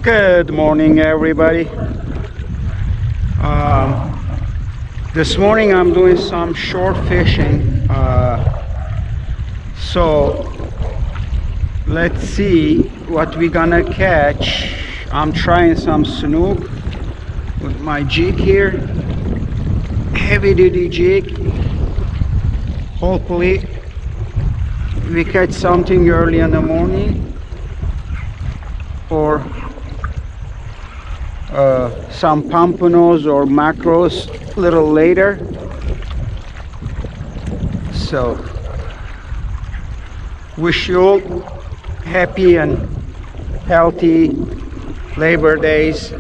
Good morning, everybody. This morning I'm doing some short fishing. So let's see what we're gonna catch. I'm trying some snook with my jig here, heavy duty jig. Hopefully we catch something early in the morning, or some pompanos or macros a little later. So wish you all happy and healthy Labor Days.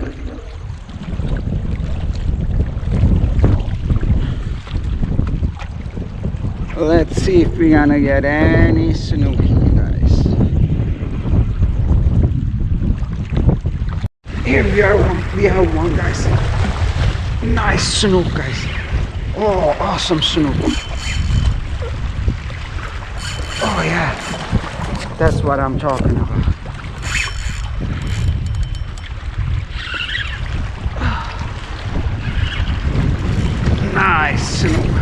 Let's see if we're gonna get any snooky, guys. Here we have one, guys. Nice snook, guys. Oh, awesome snook. Oh yeah, that's what I'm talking about. Nice snook.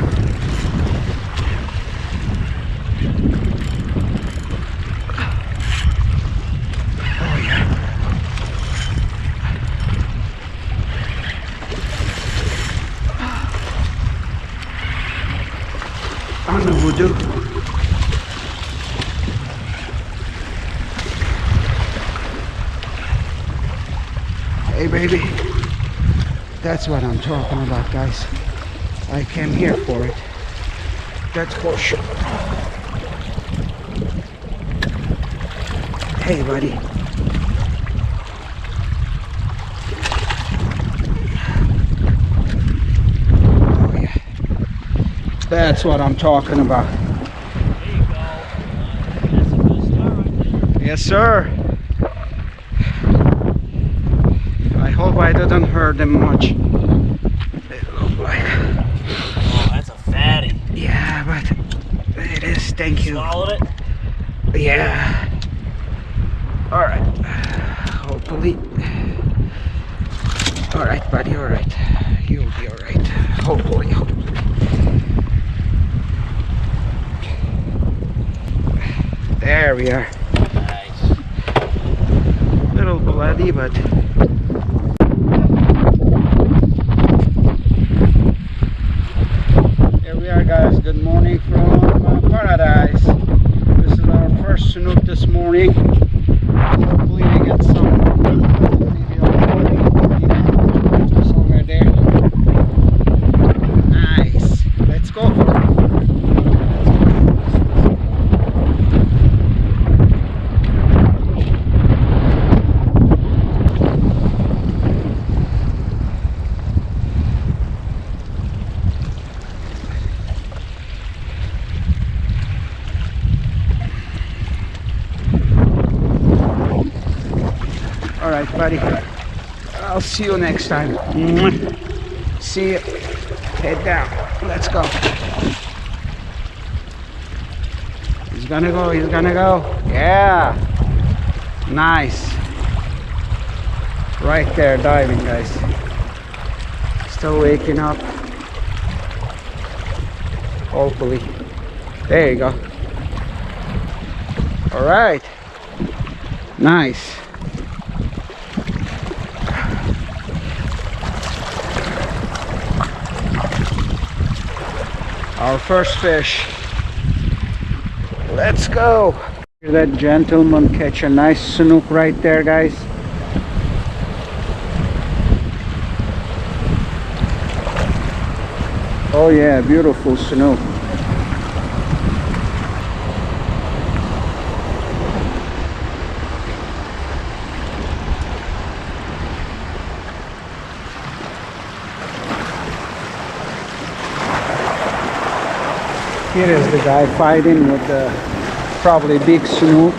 On the voodoo. Hey baby, that's what I'm talking about, guys. I came here for it, that's for sure. Hey buddy. Oh yeah, that's what I'm talking about. There you go. That's a good start right there. Yes sir. I hope I didn't hurt them much. They look like. Oh, that's a fatty. Yeah, but it is. Thank you. Swallowed it? Yeah. All right. Hopefully. All right, buddy. All right. You'll be all right. Hopefully. There we are. Nice. Little bloody, but. Here we are, guys. Good morning from paradise. This is our first snook this morning. Hopefully we get some. Maybe somewhere there. Nice. Let's go for it. All right, buddy. I'll see you next time. See you. Head down. Let's go. He's gonna go. He's gonna go. Yeah. Nice. Right there, diving, guys. Still waking up. Hopefully. There you go. All right. Nice. Our first fish. Let's go. Hear that gentleman catch a nice snook right there, guys. Oh yeah, beautiful snook. Here is the guy fighting with the probably big snook.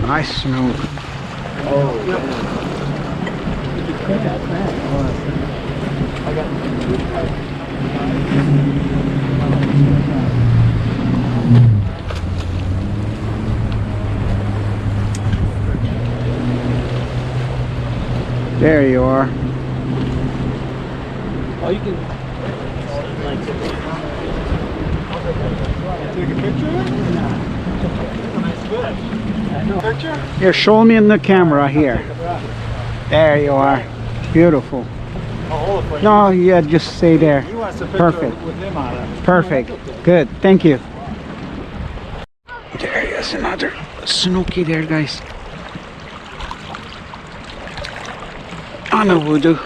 Nice snook. There you are. Oh, you can. Take a picture of it? Picture? Here, show me in the camera here. There you are. Beautiful. I'll hold it for you. No, yeah, just stay there. He wants a picture Perfect. with him on it. Perfect. Good. Thank you. There is another snooky there, guys. On a voodoo.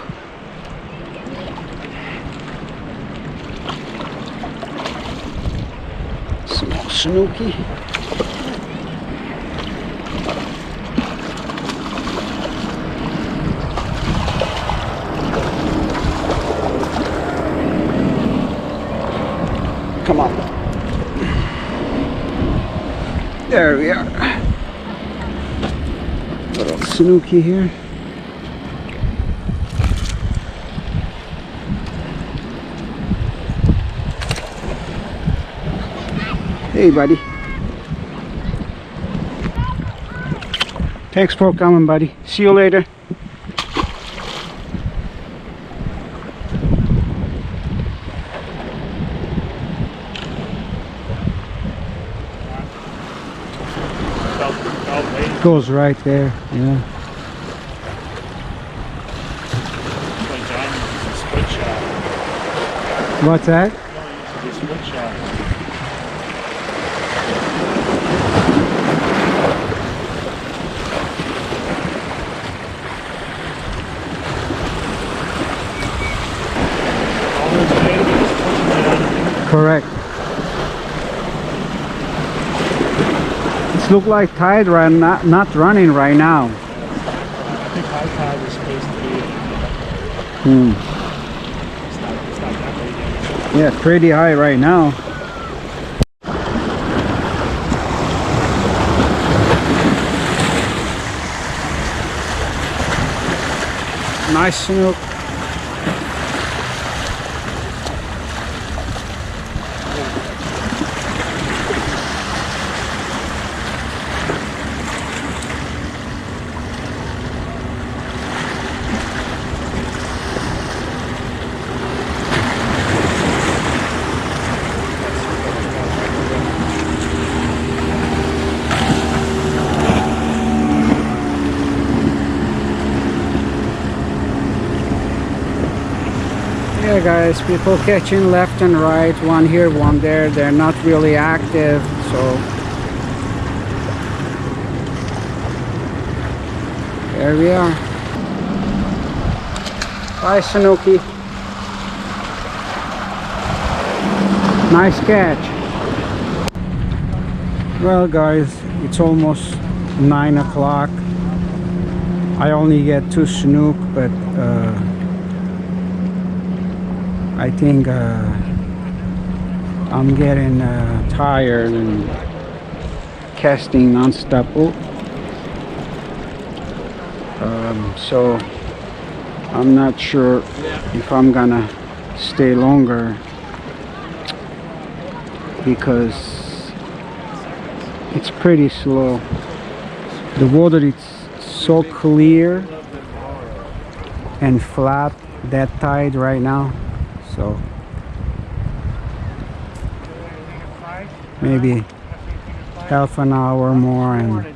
Small snooky. Come on. There we are. Little snooky here. Hey, buddy. Thanks for coming, buddy. See you later. Goes right there, yeah. What's that? Correct. It looks like tide run not running right now. I think high tide is supposed to be. It's not that big yet. Yeah, pretty high right now. Nice snook. Yeah, guys, people catching left and right, one here, one there. They're not really active, so there we are. Bye, Sanuki. Nice catch. Well, guys, it's almost 9 o'clock. I only get 2 snook, but I think I'm getting tired and casting non-stop. So I'm not sure if I'm gonna stay longer because it's pretty slow. The water is so clear and flat, that tide right now. So maybe half an hour more and